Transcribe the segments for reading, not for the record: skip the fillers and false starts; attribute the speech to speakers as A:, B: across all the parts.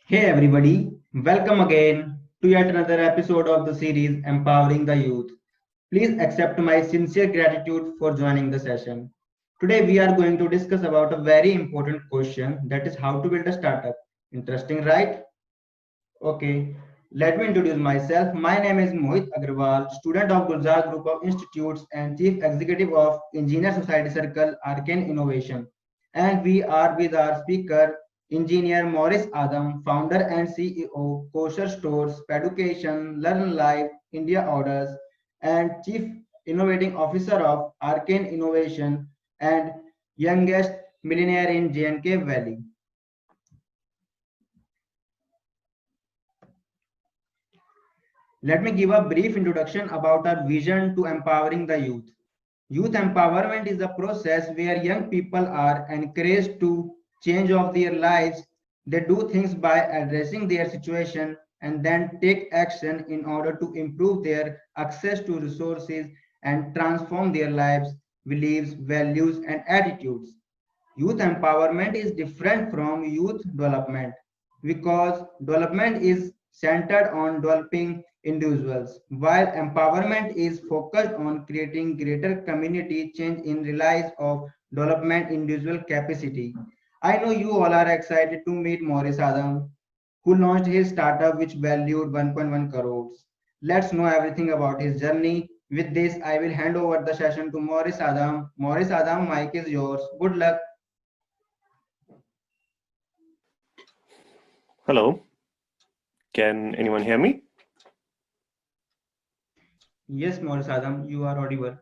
A: Hey everybody, welcome again to yet another episode of the series Empowering the Youth. Please accept my sincere gratitude for joining the session. Today we are going to discuss about a very important question, that is how to build a startup. Interesting, right? Okay, let me introduce myself. My name is Mohit Agrawal, student of Gulzar Group of Institutes and Chief Executive of Engineer Society Circle Arcane-Innovation. And we are with our speaker, Engineer Moris Adam, founder and CEO, Kosher Stores, Education, Learn Live, India Orders, and Chief Innovating Officer of Arcane-Innovation and youngest millionaire in J&K Valley. Let me give a brief introduction about our vision to empowering the youth. Youth empowerment is a process where young people are encouraged to change of their lives. They do things by addressing their situation and then take action in order to improve their access to resources and transform their lives, beliefs, values, and attitudes. Youth empowerment is different from youth development because development is centered on developing individuals, while empowerment is focused on creating greater community change in relies of development individual capacity. I know you all are excited to meet Moris Adam, who launched his startup which valued 1.1 crores. Let's know everything about his journey. With this, I will hand over the session to Moris Adam. Moris Adam, mic is yours. Good luck.
B: Hello, can anyone hear me?
A: Yes, Morris Adam, you are audible.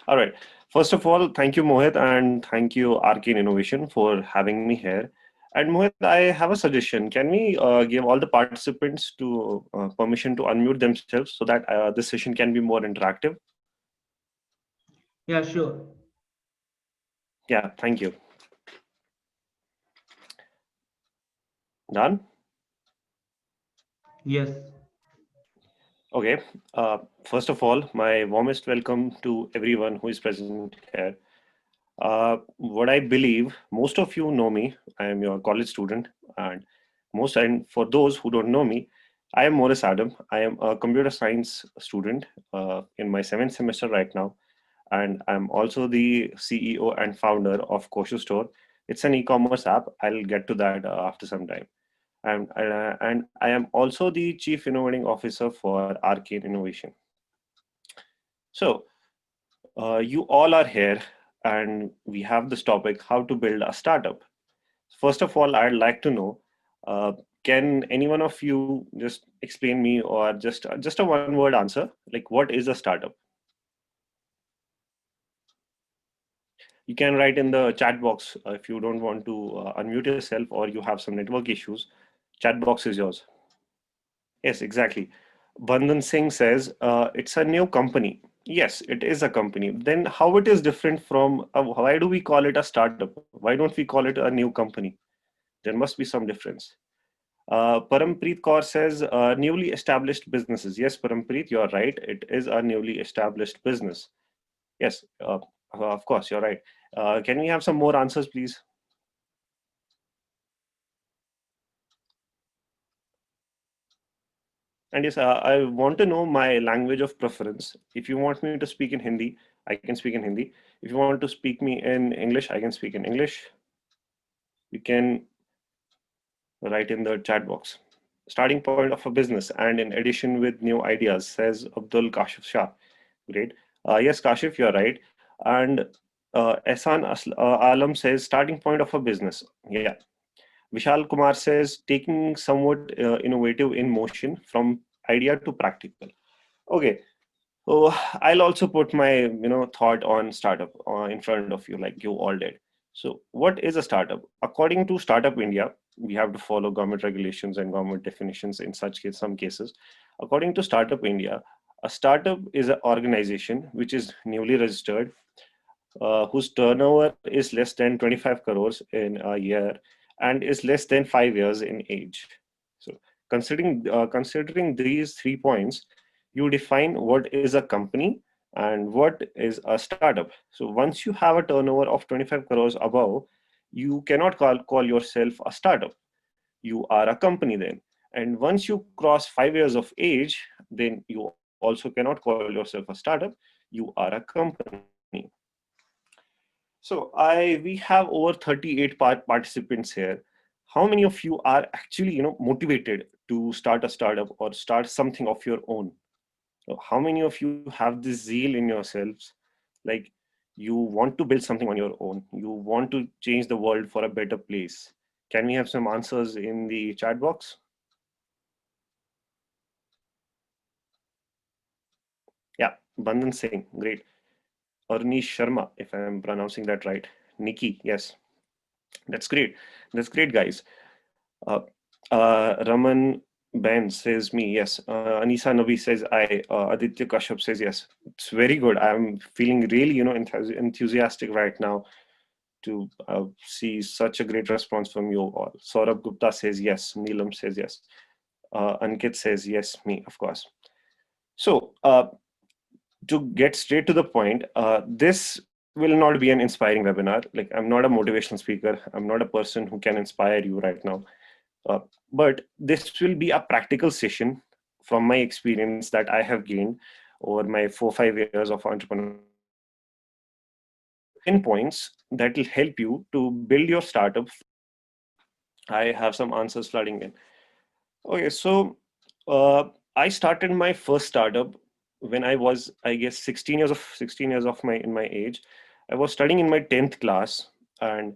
B: All right. First of all, thank you, Mohit, and thank you, Arcane Innovation, for having me here. And Mohit, I have a suggestion. Can we give all the participants to permission to unmute themselves so that this session can be more interactive?
A: Yeah, sure.
B: Yeah, thank you. Done?
A: Yes.
B: Okay. First of all, my warmest welcome to everyone who is present here. What I believe, most of you know me. I am your college student, and for those who don't know me, I am Morris Adam. I am a computer science student in my seventh semester right now, and I'm also the CEO and founder of Kosher Store. It's an e-commerce app. I'll get to that after some time. And I am also the Chief Innovating Officer for Arcane Innovation. So you all are here, and we have this topic: how to build a startup. First of all, I'd like to know, uh, can any one of you just explain me, or just a one-word answer, like what is a startup? You can write in the chat box if you don't want to unmute yourself or you have some network issues. Chat box is yours. Yes, exactly. Bandhan Singh says it's a new company. Yes, it is a company. Then how it is different from, why do we call it a startup? Why don't we call it a new company? There must be some difference. Parampreet Kaur says newly established businesses. Yes, Parampreet, you're right. It is a newly established business. Yes, of course, you're right. Can we have some more answers, please? And yes, I want to know my language of preference. If you want me to speak in Hindi, I can speak in Hindi. If you want to speak me in English, I can speak in English. You can write in the chat box. Starting point of a business and in addition with new ideas, says Abdul Kashif Shah. Great. Yes, Kashif, you're right. And Alam says starting point of a business. Yeah. Vishal Kumar says taking somewhat innovative in motion from idea to practical. Okay. So I'll also put my thought on startup in front of you, like you all did. So what is a startup? According to Startup India, we have to follow government regulations and government definitions in some cases. According to Startup India, a startup is an organization which is newly registered, whose turnover is less than 25 crores in a year and is less than 5 years in age. So considering these 3 points, you define what is a company and what is a startup. So once you have a turnover of 25 crores above, you cannot call yourself a startup. You are a company then. And once you cross 5 years of age, then you also cannot call yourself a startup. You are a company. So we have over 38 participants here. How many of you are actually, motivated to start a startup or start something of your own? So how many of you have this zeal in yourselves, like you want to build something on your own, you want to change the world for a better place? Can we have some answers in the chat box? Yeah, Bandhan Singh, great. Arnish Sharma, if I'm pronouncing that right. Nikki, yes, that's great. That's great, guys. Uh, Raman Ben says me, yes. Anisa Nabi says I. Aditya Kashyap says yes. It's very good. I'm feeling really, enthusiastic right now to see such a great response from you all. Saurabh Gupta says yes. Neelam says yes. Ankit says yes. Me, of course. So to get straight to the point, this will not be an inspiring webinar. Like, I'm not a motivational speaker. I'm not a person who can inspire you right now. Uh, but this will be a practical session from my experience that I have gained over my 4-5 years of entrepreneurship. So 10 points that will help you to build your startup. I have some answers flooding in. Okay, so I started my first startup when I was, I guess, 16 years of my in my age. I was studying in my 10th class, and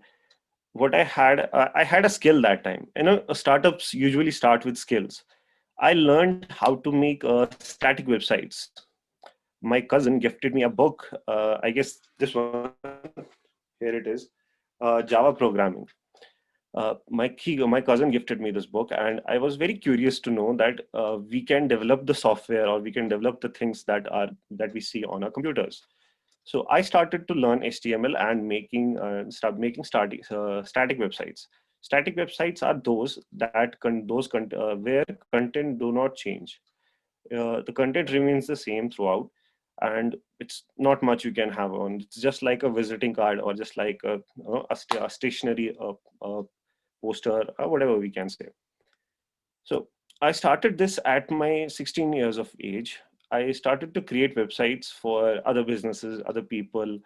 B: what I had a skill that time. Startups usually start with skills. I learned how to make static websites. My cousin gifted me a book. I guess this one, here it is, Java programming. My cousin gifted me this book, and I was very curious to know that we can develop the software, or we can develop the things that we see on our computers. So I started to learn HTML and start making static websites. Static websites are those where content do not change. The content remains the same throughout, and it's not much you can have on. It's just like a visiting card, or just like a stationary poster, or whatever we can say. So I started this at my 16 years of age. I started to create websites for other businesses, other people,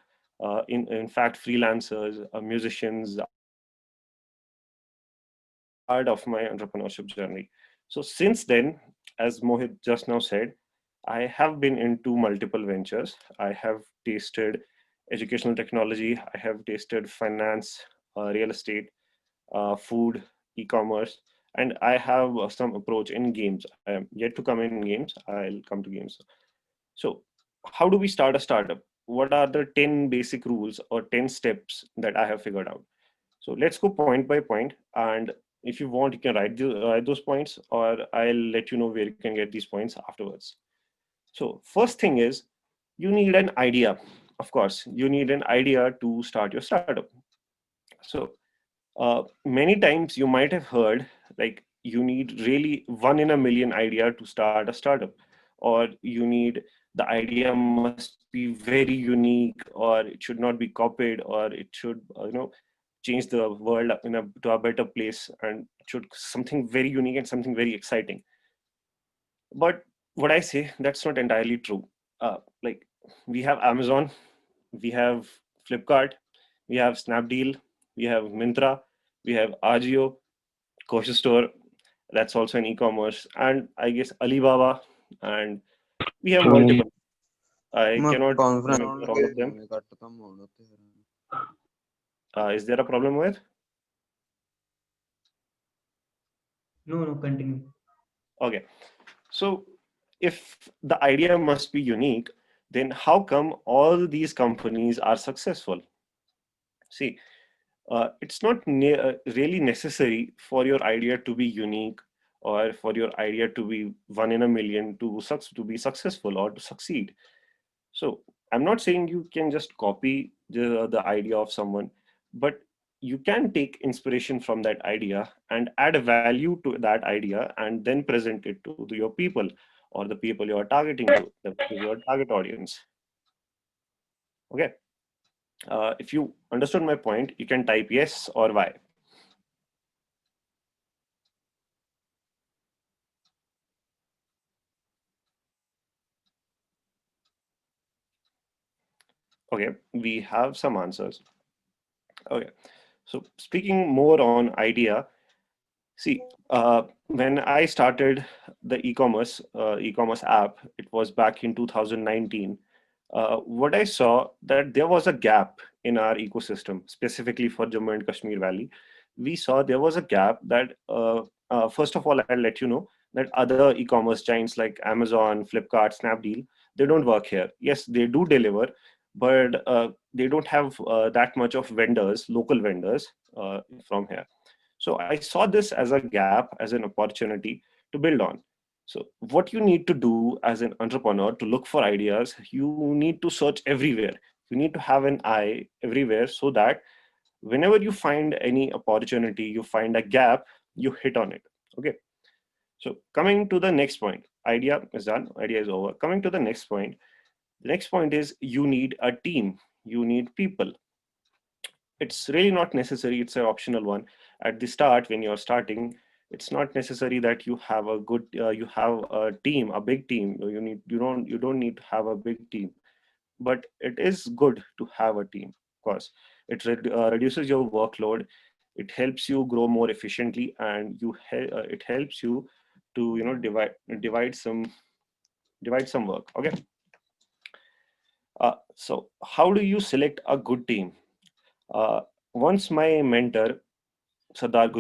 B: in fact, freelancers, musicians, artists. So this was the start of my entrepreneurship journey. So since then, as Mohit just now said, I have been into multiple ventures. I have tasted educational technology. I have tasted finance, real estate, food, e-commerce, and I have some approach in games. I am yet to come in games. I'll come to games. So how do we start a startup? What are the 10 basic rules or 10 steps that I have figured out? So let's go point by point. And if you want, you can write those points, or I'll let you know where you can get these points afterwards. So first thing is, you need an idea. Of course, you need an idea to start your startup. So many times you might have heard, like, you need really one in a million idea to start a startup, or you need, the idea must be very unique, or it should not be copied, or it should change the world to a better place, and should something very unique and something very exciting. But what I say, that's not entirely true. Like, we have Amazon, we have Flipkart, we have Snapdeal, we have Mintra, we have Agio, Kosher Store, that's also an e-commerce, and I guess Alibaba, and we have multiple. I
C: मैं
B: cannot
C: conference
B: remember all of them.
C: घट कम होना ते
B: Is there a problem with?
A: No, no, continue.
B: Okay, so if the idea must be unique, then how come all these companies are successful? See, it's not really necessary for your idea to be unique, or for your idea to be one in a million to be successful or to succeed. So I'm not saying you can just copy the idea of someone, but you can take inspiration from that idea and add a value to that idea, and then present it to your people, or the people you are targeting to, your target audience. Okay. If you understood my point, you can type yes or why. Okay, we have some answers. Okay, so speaking more on idea, see, when I started the e-commerce app, it was back in 2019. What I saw that there was a gap in our ecosystem, specifically for Jammu and Kashmir Valley. We saw there was a gap that, first of all, I'll let you know that other e-commerce giants like Amazon, Flipkart, Snapdeal, they don't work here. Yes, they do deliver, but they don't have that much of vendors, local vendors from here. So I saw this as a gap, as an opportunity to build on. So what you need to do as an entrepreneur to look for ideas, you need to search everywhere. You need to have an eye everywhere so that whenever you find any opportunity, you find a gap, you hit on it. Okay. So coming to the next point, idea is done, idea is over. Coming to the next point, the next point is you need a team, you need people. It's really not necessary, it's an optional one. At the start, when you're starting, it's not necessary that you have a good you have a team, a big team. You don't need to have a big team, but it is good to have a team. Of course, it reduces your workload, it helps you grow more efficiently, and it helps you to divide some work. Okay. So how do you select a good team? uh, Once my mentor Sardar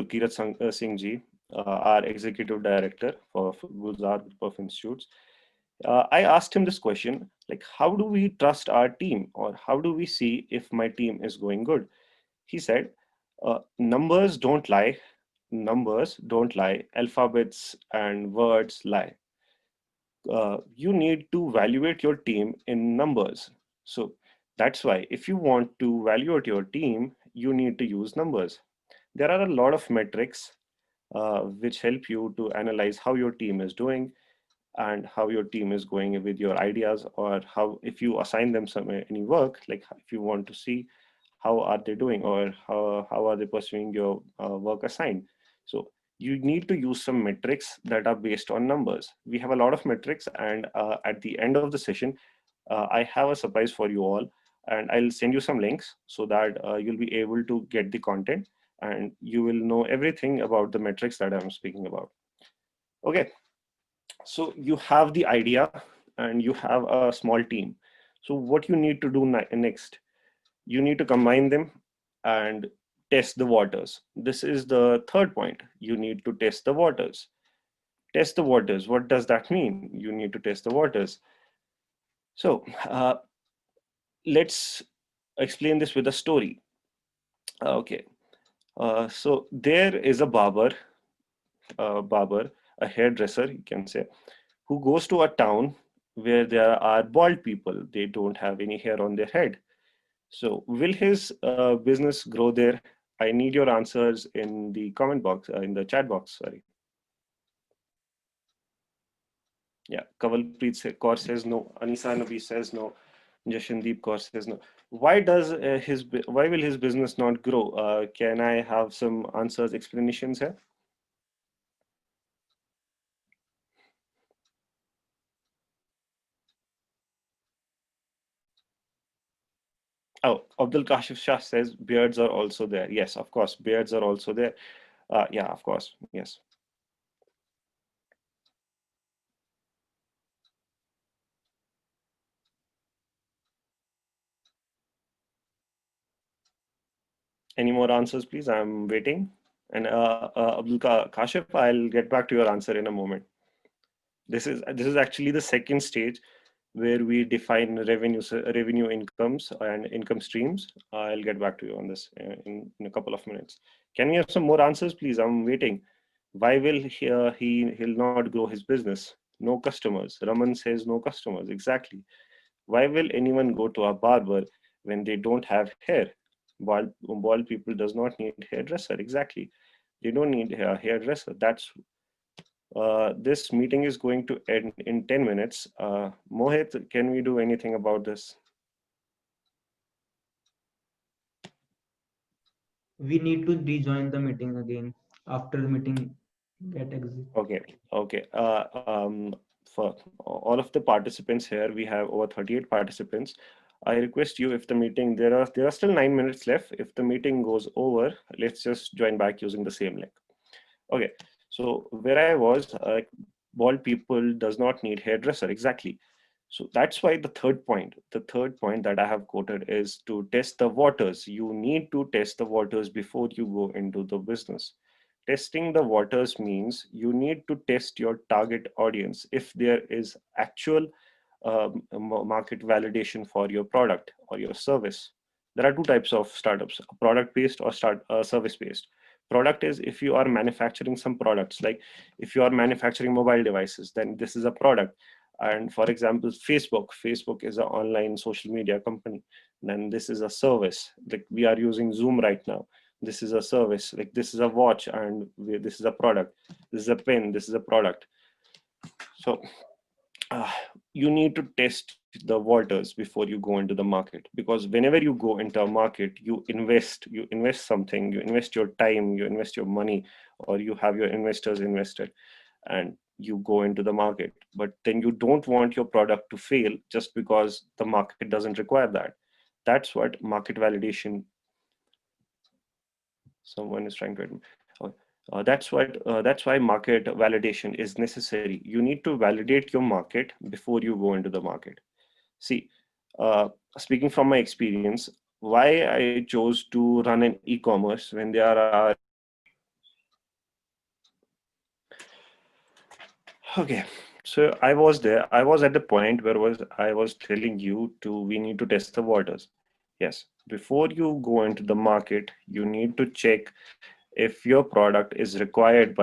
B: Singh ji, our executive director for Gujarat Group of Institutes, I asked him this question, like, how do we trust our team, or how do we see if my team is going good? He said, numbers don't lie, numbers don't lie, alphabets and words lie. You need to evaluate your team in numbers. So that's why if you want to evaluate your team, you need to use numbers. There are a lot of metrics which help you to analyze how your team is doing and how your team is going with your ideas, or how, if you assign them some any work, like if you want to see how are they doing, or how are they pursuing your work assigned. So you need to use some metrics that are based on numbers. We have a lot of metrics, and at the end of the session, I have a surprise for you all, and I'll send you some links so that you'll be able to get the content, and you will know everything about the metrics that I'm speaking about. Okay, so you have the idea and you have a small team. So what you need to do next, you need to combine them and test the waters. This is the third point. You need to test the waters. Test the waters. What does that mean? You need to test the waters. So let's explain this with a story. Okay. So there is a barber, a hairdresser, you can say, who goes to a town where there are bald people. They don't have any hair on their head. So will his business grow there? I need your answers in the comment box, in the chat box. Sorry. Yeah, Kaur says no. Anisa Nabi says no. Jashandeep Kaur says no. Why does why will his business not grow? Can I have some answers, explanations here? Oh, Abdul Kashif Shah says beards are also there. Yes, of course, beards are also there. Yeah, of course, yes. Any more answers, please? I'm waiting. And Kashif, I'll get back to your answer in a moment. This is actually the second stage where we define revenue incomes and income streams. I'll get back to you on this in a couple of minutes. Can we have some more answers, please? I'm waiting. Why will he'll not grow his business? No customers. Raman says no customers. Exactly. Why will anyone go to a barber when they don't have hair? Bald people does not need hairdresser. Exactly. They don't need a hairdresser. That's this meeting is going to end in 10 minutes. Mohit, can we do anything about this?
A: we need to rejoin the meeting again after the meeting get exit.
B: Okay, okay. For all of the participants here, we have over 38 participants. I request you, if the meeting, there are still 9 minutes left. If the meeting goes over, let's just join back using the same link. Okay, so where I was, bald people does not need hairdresser, exactly. So that's why the third point that I have quoted is to test the waters. You need to test the waters before you go into the business. Testing the waters means you need to test your target audience if there is actual market validation for your product or your service. There are two types of startups: product based or service based. Product is if you are manufacturing some products, like if you are manufacturing mobile devices, then this is a product. And for example, Facebook is an online social media company. Then this is a service, like we are using Zoom right now. This is a service, like this is a watch, and this is a product. This is a pen, this is a product. So uh, you need to test the waters before you go into the market, because whenever you go into a market, you invest something, you invest your time, you invest your money, or you have your investors invested, and you go into the market. But then you don't want your product to fail just because the market doesn't require that. That's what market validation. Someone is trying to. That's why market validation is necessary. You need to validate your market before you go into the market. See, uh, speaking from my experience, why I chose to run an e-commerce when there are. Okay, so I was there. I was at the point where I was telling you to we need to test the waters. Yes, before you go into the market, you need to check if your product is required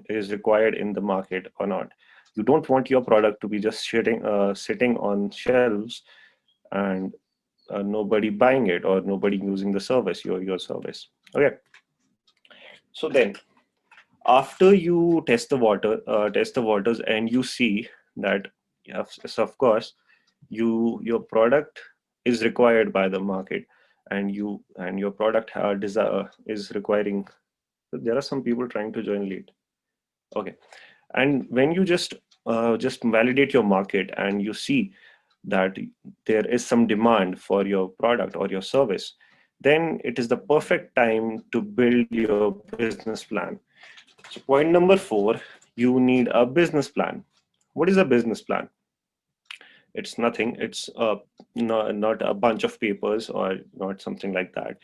B: is required in the market or not. You don't want your product to be just sitting on shelves and nobody buying it or nobody using the service, your service. Okay, so then after you test the waters, and you see that yes, of course, your product is required by the market, and your product is requiring. There are some people trying to join late. Okay, and when you just validate your market and you see that there is some demand for your product or your service, then it is the perfect time to build your business plan. So point number 4, you need a business plan. What is a business plan? It's nothing. It's not a bunch of papers or not something like that.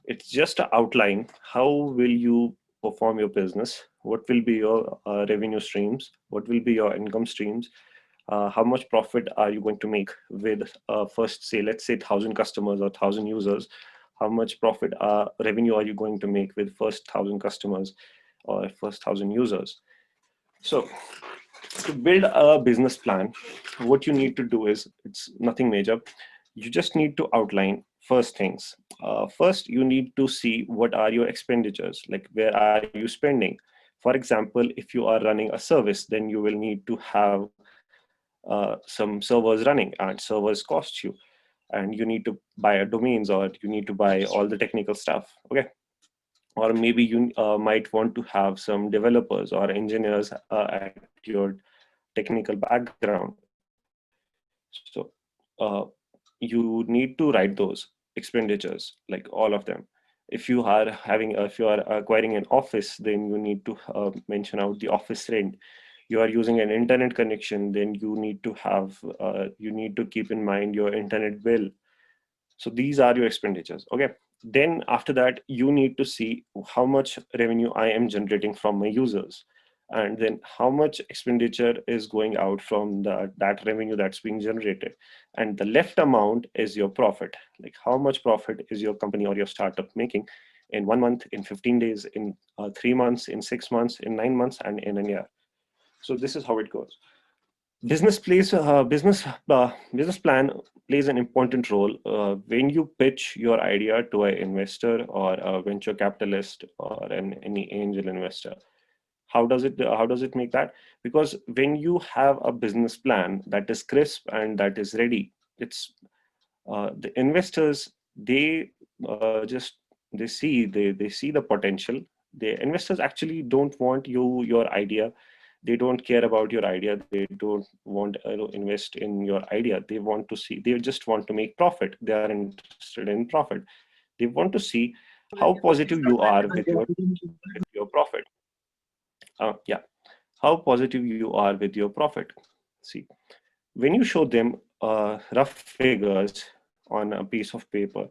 B: It's just an outline. How will you perform your business? What will be your revenue streams? What will be your income streams? How much profit are you going to make with first, say, let's say 1,000 customers or 1,000 users? How much profit revenue are you going to make with first 1,000 customers or first 1,000 users? So to build a business plan, what you need to do is, it's nothing major. You just need to outline first things. First, you need to see what are your expenditures, like where are you spending. For example, if you are running a service, then you will need to have some servers running, and servers cost you, and you need to buy a domains, or you need to buy all the technical stuff. Okay, or maybe you might want to have some developers or engineers at your technical background. So you need to write those expenditures, like all of them. If you are acquiring an office, then you need to mention out the office rent. You are using an internet connection, then you need to keep in mind your internet bill. So these are your expenditures. Okay, then after that, you need to see how much revenue I am generating from my users, and then how much expenditure is going out from that revenue that's being generated, and the left amount is your profit. Like how much profit is your company or your startup making in 1 month, in 15 days, in 3 months, in 6 months, in 9 months, and in a year. So this is how it goes. Business plan plays an important role when you pitch your idea to an investor or a venture capitalist or any angel investor. How does it make that? Because when you have a business plan that is crisp and that is ready, it's the investors, they just they see the potential. The investors actually don't want your idea. They don't care about your idea. They don't want to invest in your idea. They want to see, they just want to make profit. They are interested in profit. They want to see how positive you are with your profit. Yeah, how positive you are with your profit. See, when you show them rough figures on a piece of paper,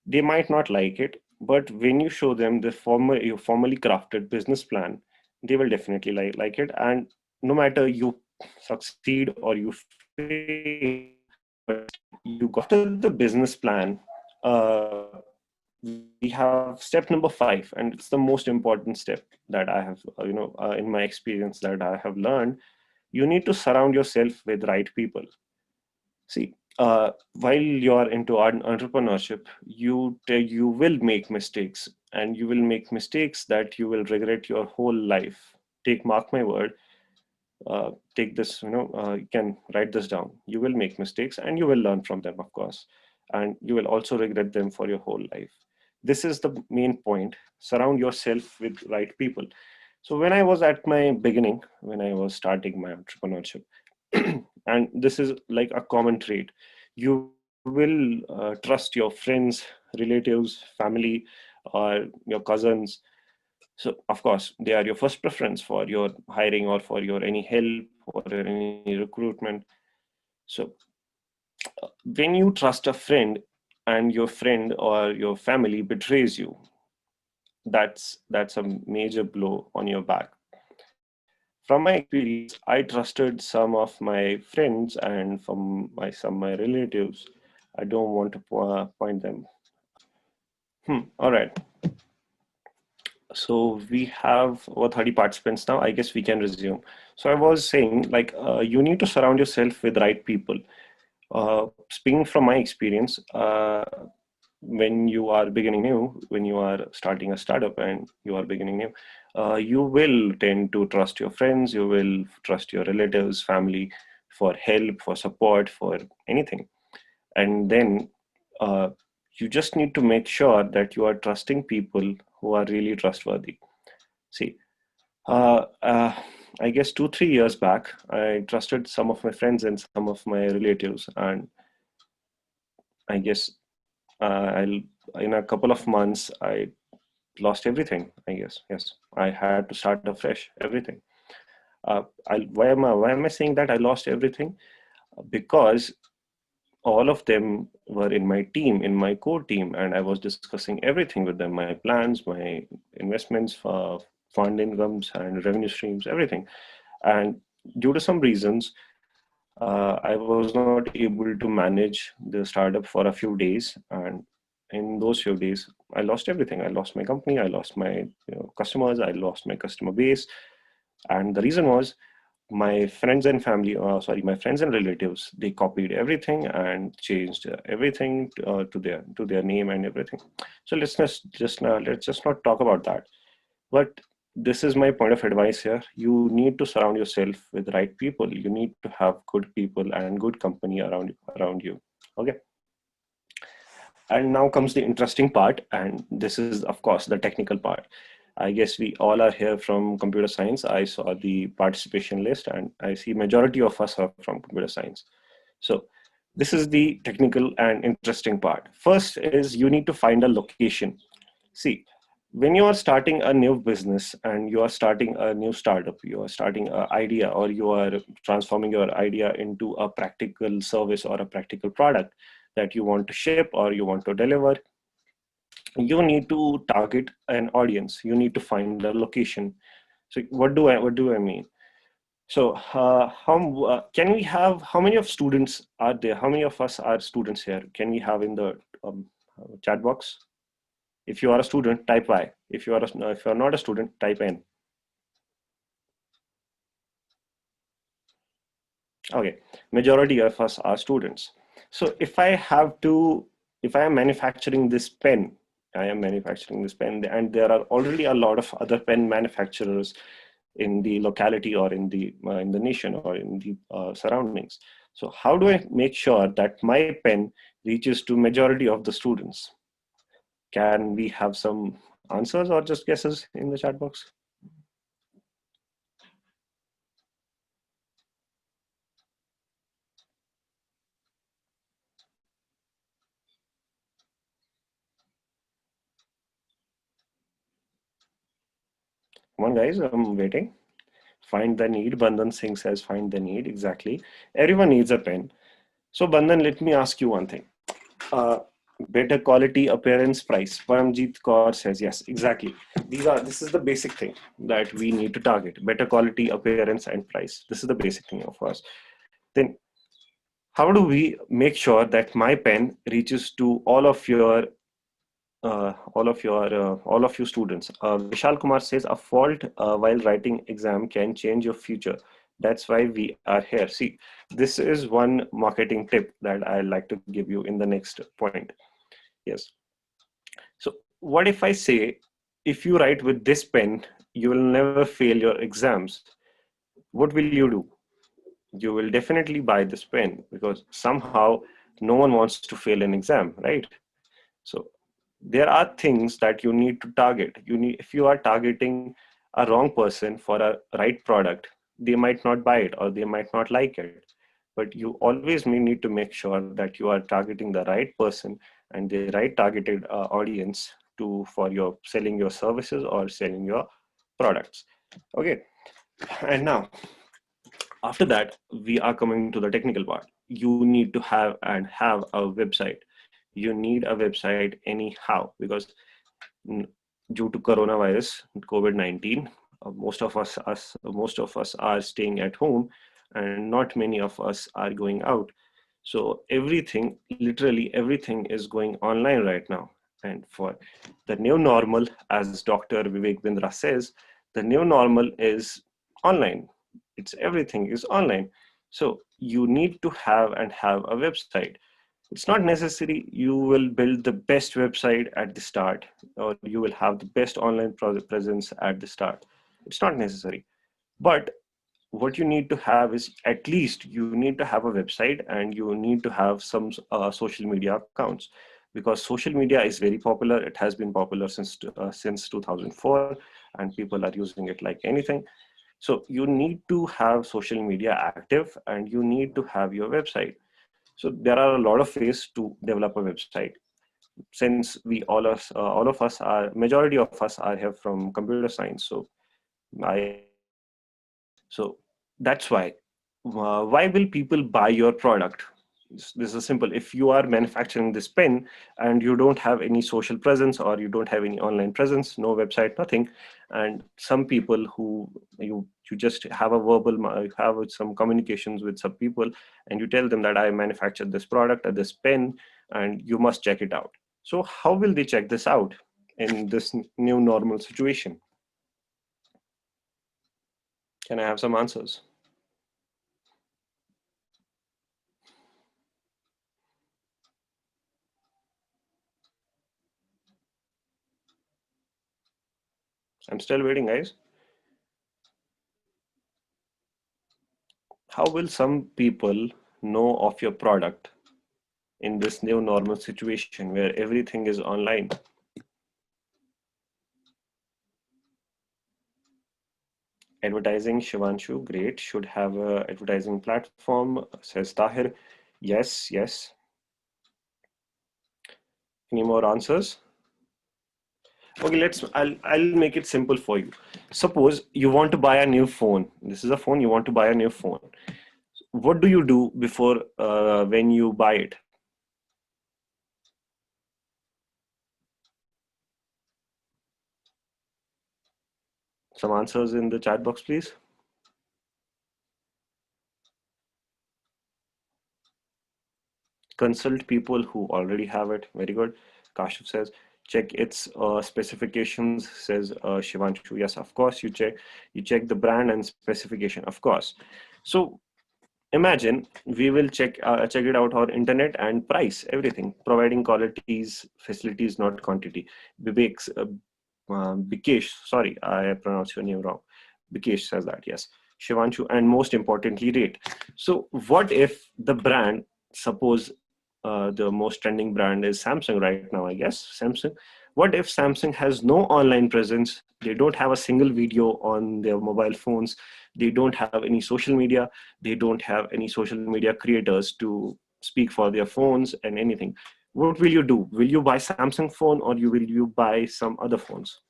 B: they might not like it, but when you show them the your formally crafted business plan, they will definitely like it. And no matter you succeed or you fail, but still you got the business plan. uh, we have step number 5, and it's the most important step that I have in my experience that I have learned. You need to surround yourself with right people. See, while you are into entrepreneurship, you will make mistakes, and you will make mistakes that you will regret your whole life. Take mark my word. Take this, you can write this down. You will make mistakes, and you will learn from them, of course, and you will also regret them for your whole life. This is the main point. Surround yourself with right people. So when I was at my beginning, when I was starting my entrepreneurship, and this is like a common trait, you will trust your friends, relatives, family, or your cousins. So of course they are your first preference for your hiring or for your any help or any recruitment. So when you trust a friend and your friend or your family betrays you, that's a major blow on your back. From my experience, I trusted some of my friends and from some of my relatives. I don't want to point them. All right. So we have over 30 participants now. I guess we can resume. So I was saying, like, you need to surround yourself with right people. Speaking from my experience, when you are beginning new, when you are starting a startup and you are beginning new, you will tend to trust your friends, you will trust your relatives, family for help, for support, for anything. And then uh, you just need to make sure that you are trusting people who are really trustworthy. See, uh, uh, I guess 2 3 years back, I trusted some of my friends and some of my relatives, and I guess I'll in a couple of months I lost everything. I guess yes, I had to start afresh everything. Why am I saying that I lost everything? Because all of them were in my team, in my core team, and I was discussing everything with them: my plans, my investments, fund incomes, and revenue streams, everything. And due to some reasons, I was not able to manage the startup for a few days, and in those few days, I lost everything. I lost my company, I lost my customers, I lost my customer base, and the reason was my friends and family, my friends and relatives, they copied everything and changed everything to their name and everything. So let's just not talk about that. But this is my point of advice here. You need to surround yourself with right people. You need to have good people and good company around you. Okay. And now comes the interesting part, and this is of course the technical part. I guess we all are here from computer science. I saw the participation list, and I see majority of us are from computer science. So this is the technical and interesting part. First is you need to find a location. See, when you are starting a new business and you are starting a new startup, you are starting an idea, or you are transforming your idea into a practical service or a practical product that you want to ship or you want to deliver, you need to target an audience. You need to find a location. So what do I mean? So can we have, how many of students are there? How many of us are students here? Can we have in the chat box? If you are a student, type Y. If you are if you are not a student, type N. Okay, majority of us are students. So if I have to, if I am manufacturing this pen, I am manufacturing this pen, and there are already a lot of other pen manufacturers in the locality or in the nation or in the surroundings. So how do I make sure that my pen reaches to majority of the students? Can we have some answers or just guesses in the chat box? Come on, guys, I'm waiting. Find the need. Bandhan Singh says, find the need. Exactly. Everyone needs a pen. So, Bandhan, let me ask you one thing. Uh, Better quality, appearance, price. Paramjeet Kaur says, yes, exactly. This is the basic thing that we need to target. Better quality, appearance, and price. This is the basic thing of course. Then, how do we make sure that my pen reaches to all of you students? Vishal Kumar says a fault while writing exam can change your future. That's why we are here. See, this is one marketing tip that I like to give you in the next point. Yes. So what if I say, if you write with this pen, you will never fail your exams. What will you do? You will definitely buy this pen because somehow no one wants to fail an exam, right? So there are things that you need to target. If you are targeting a wrong person for a right product, they might not buy it or they might not like it. But you always need to make sure that you are targeting the right person and the right targeted audience for your selling your services or selling your products. Okay, and now after that we are coming to the technical part. You need to have a website. You need a website anyhow because n- due to coronavirus, COVID-19, most of us are staying at home, and not many of us are going out. So everything, literally everything, is going online right now. And for the new normal, as Dr. Vivek Bindra says, the new normal is online. It's everything is online. So you need to have a website. It's not necessary you will build the best website at the start or you will have the best online presence at the start. It's not necessary. But what you need to have is, at least you need to have a website and you need to have some social media accounts, because social media is very popular. It has been popular since 2004, and people are using it like anything. So you need to have social media active and you need to have your website. So there are a lot of ways to develop a website. Since all of us are majority of us are here from computer science, so so that's why. Why will people buy your product? This is simple. If you are manufacturing this pen and you don't have any social presence or you don't have any online presence, no website, nothing, and some people who you just have a have some communications with some people, and you tell them that I manufactured this product or this pen, and you must check it out. So how will they check this out in this new normal situation? Can I have some answers? I'm still waiting, guys. How will some people know of your product in this new normal situation where everything is online? Advertising, Shivanshu, great. Should have a advertising platform, says Tahir. Yes, yes. Any more answers? Okay, I'll make it simple for you. Suppose you want to buy a new phone. This is a phone, you want to buy a new phone. What do you do before when you buy it? Some answers in the chat box, please. Consult people who already have it. Very good. Kashif says, check its specifications, says Shivanshu. Yes, of course, you check the brand and specification, of course. So imagine we will check it out on internet and price everything, providing qualities, facilities, not quantity. Bikesh, sorry, I pronounced your name wrong. Bikesh says that, yes. Shivanshu, and most importantly, rate. So what if the brand, suppose the most trending brand is Samsung right now, I guess, Samsung. What if Samsung has no online presence? They don't have a single video on their mobile phones. They don't have any social media. They don't have any social media creators to speak for their phones and anything. What will you do? Will you buy Samsung phone, or will you buy some other phones?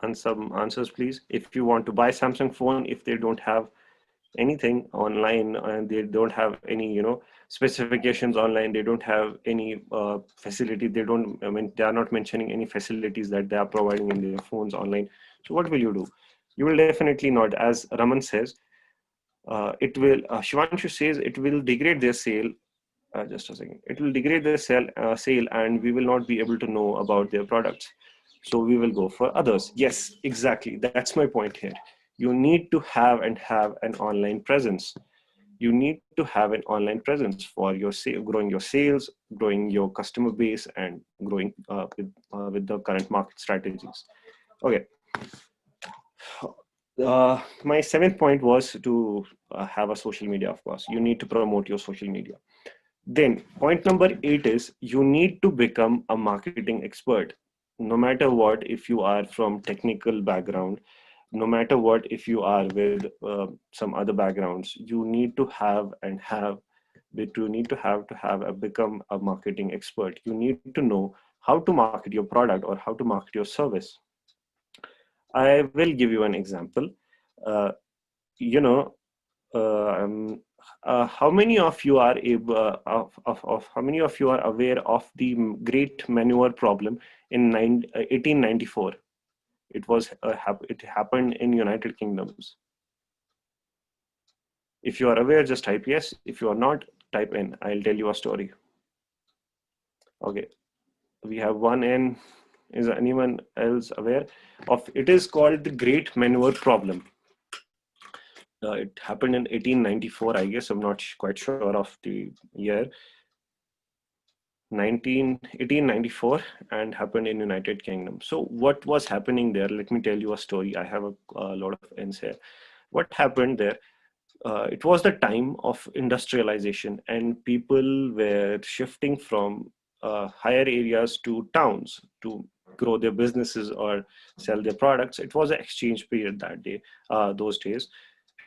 B: And some answers, please. If you want to buy Samsung phone, if they don't have anything online and they don't have any, specifications online, they don't have any facility, they don't, I mean, they are not mentioning any facilities that they are providing in their phones online. So what will you do? You will definitely not, as Raman says, Shivanshu says it will degrade their sale. Just a second. It will degrade their sale, and we will not be able to know about their products. So we will go for others. Yes, exactly. That's my point here. You need to have an online presence. You need to have an online presence for your growing your sales, growing your customer base, and growing with the current market strategies. Okay. My seventh point was to have a social media. Of course, you need to promote your social media. Then point number 8 is you need to become a marketing expert. No matter what, if you are from technical background, no matter what, if you are with some other backgrounds, you need to become a marketing expert. You need to know how to market your product or how to market your service. I will give you an example. Uh, you know, um, how many of you are able of how many of you are aware of the great manure problem in 1894? It happened in United Kingdoms. If you are aware, just type yes. If you are not, type in. I'll tell you a story. Okay, we have one in. Is anyone else aware of it? Is called the great manure problem. It happened in 1894, I guess. I'm not quite sure of the year. 1894, and happened in United Kingdom. So what was happening there? Let me tell you a story. I have a lot of ends here. What happened there? It was the time of industrialization, and people were shifting from higher areas to towns to grow their businesses or sell their products. It was an exchange period that day. Those days,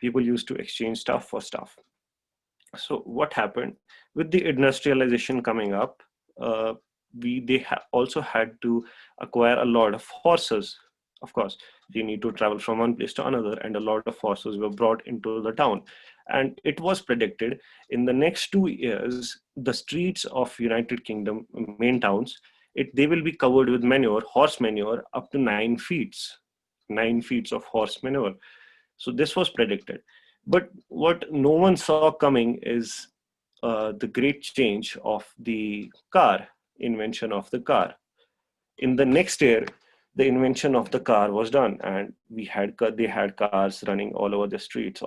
B: people used to exchange stuff for stuff. So what happened with the industrialization coming up? Uh, also had to acquire a lot of horses. Of course, they need to travel from one place to another, and a lot of horses were brought into the town. And it was predicted in the next 2 years, the streets of United Kingdom main towns, they will be covered with manure, horse manure, up to 9 feet, 9 feet of horse manure. So this was predicted. But what no one saw coming is the great change of the car, invention of the car. In the next year, the invention of the car was done, and they had cars running all over the streets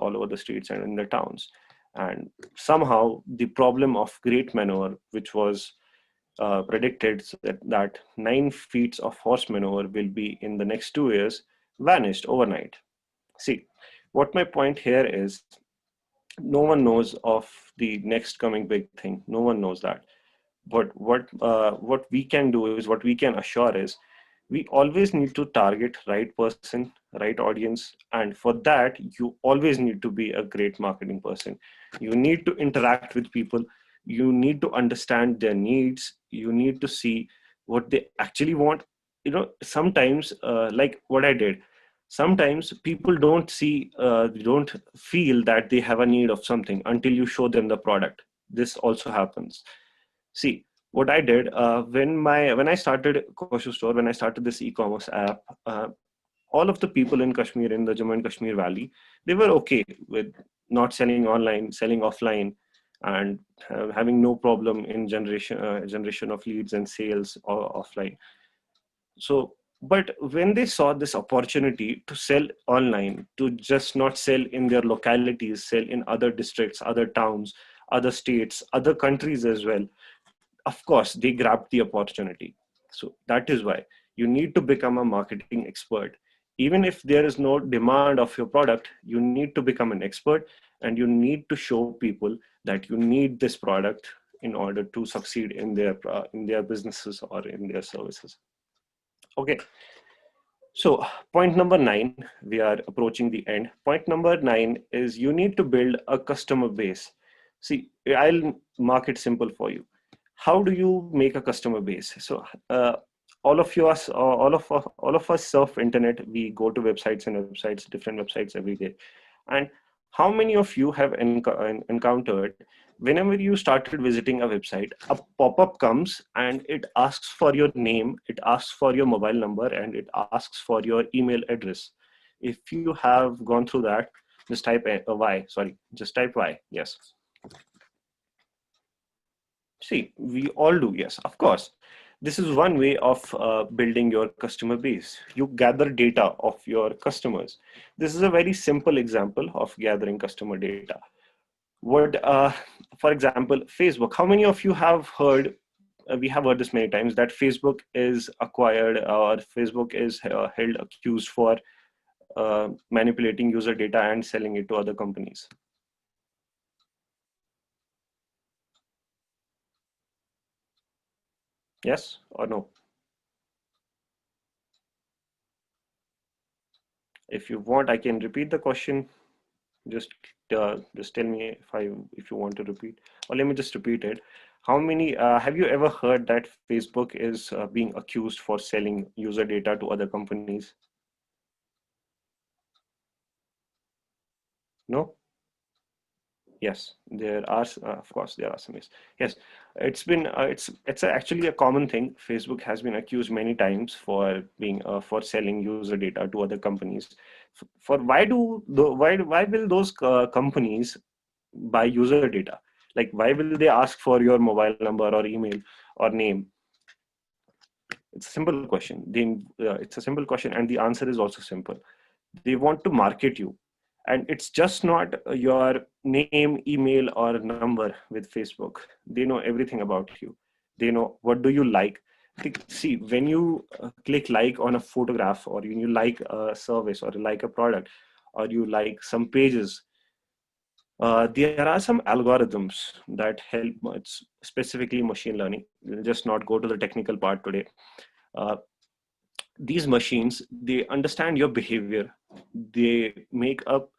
B: and in the towns. And somehow the problem of great manure, which was predicted that 9 feet of horse manure will be in the next 2 years, vanished overnight. See, what my point here is, no one knows of the next coming big thing. No one knows that. But what we can do is, what we can assure is, we always need to target right person, right audience, and for that you always need to be a great marketing person. You need to interact with people. You need to understand their needs. You need to see what they actually want. Sometimes, like what I did, sometimes people don't feel that they have a need of something until you show them the product. This also happens. See, what I did when I started Koshu Store, when I started this e-commerce app, all of the people in Kashmir, in the Jammu and Kashmir Valley, they were okay with not selling online, selling offline, and having no problem in generation of leads and sales or offline. So, but when they saw this opportunity to sell online, to just not sell in their localities, sell in other districts, other towns, other states, other countries as well, of course they grabbed the opportunity. So that is why you need to become a marketing expert. Even if there is no demand of your product, you need to become an expert, and you need to show people that you need this product in order to succeed in their businesses or in their services. Okay, so point number 9, we are approaching the end. Point number 9 is you need to build a customer base. See, I'll mark it simple for you. How do you make a customer base? So all of us surf internet. We go to websites and websites, different websites every day. And how many of you have encountered, whenever you started visiting a website, a pop-up comes and it asks for your name, it asks for your mobile number, and it asks for your email address. If you have gone through that, just type Y. Sorry, just type Y. Yes. See, we all do. Yes, of course. This is one way of building your customer base. You gather data of your customers. This is a very simple example of gathering customer data. For example, Facebook. How many of you have heard? We have heard this many times that Facebook is acquired, or Facebook is held accused for manipulating user data and selling it to other companies. Yes or no? If you want, I can repeat the question. Just tell me if you want to repeat, or let me just repeat it. How many have you ever heard that Facebook is being accused for selling user data to other companies? No? Yes, there are. Of course, there are some. Yes, it's actually a common thing. Facebook has been accused many times for being for selling user data to other companies. For why will those companies buy user data? Like, why will they ask for your mobile number or email or name? It's a simple question. It's a simple question, and the answer is also simple. They want to market you, and it's just not your name, email, or number with Facebook. They know everything about you. They know what do you like. See, when you click like on a photograph, or when you like a service, or you like a product, or you like some pages, there are some algorithms that help. It's specifically machine learning. We'll just not go to the technical part today. Uh, these machines, they understand your behavior. They make up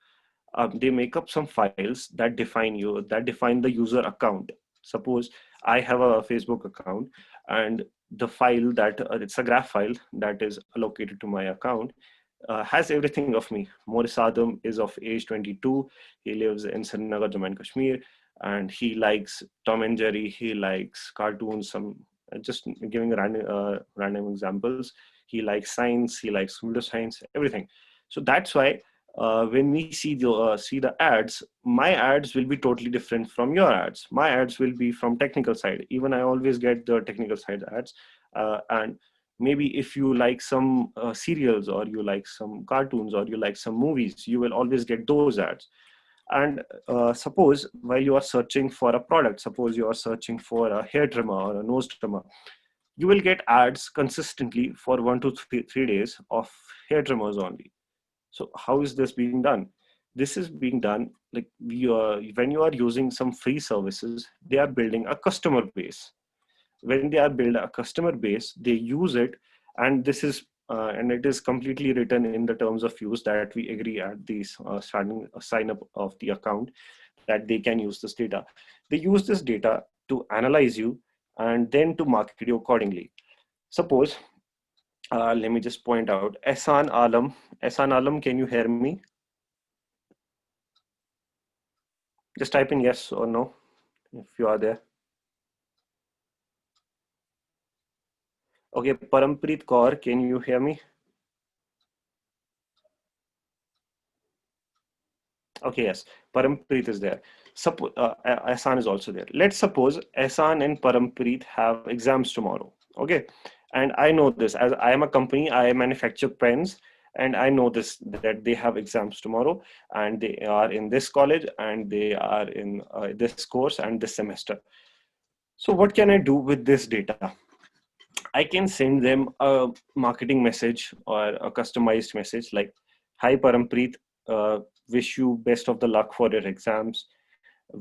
B: some files that define you, that define the user account. Suppose I have a Facebook account, and the file that it's a graph file that is allocated to my account has everything of me. Moris Adam is of age 22. He lives in Srinagar, Jammu and Kashmir, and he likes Tom and Jerry. He likes cartoons. Some just giving random examples. He likes science. He likes computer science. Everything. So that's why when we see the ads, my ads will be totally different from your ads. My ads will be from technical side. Even I always get the technical side ads, and maybe if you like some serials, or you like some cartoons, or you like some movies, you will always get those ads. And suppose while you are searching for a product, suppose you are searching for a hair trimmer or a nose trimmer, you will get ads consistently for 1 to 3 days of hair trimmers only. So how is this being done? This is being done like when you are using some free services, they are building a customer base. When they are build a customer base, they use it, and it is completely written in the terms of use that we agree at the starting sign up of the account, that they can use this data. They use this data to analyze you and then to market you accordingly. Suppose, let me just point out, Ehsan Alam, can you hear me? Just type in yes or no if you are there. Okay, Parampreet Kaur, can you hear me? Okay, yes, Parampreet is there. Ehsan is also there. Let's suppose Ehsan and Parampreet have exams tomorrow. Okay, and I know this, as I am a company, I manufacture pens, and I know this, that they have exams tomorrow, and they are in this college, and they are in this course and this semester. So what can I do with this data? I can send them a marketing message or a customized message like, "Hi Parampreet, wish you best of the luck for your exams.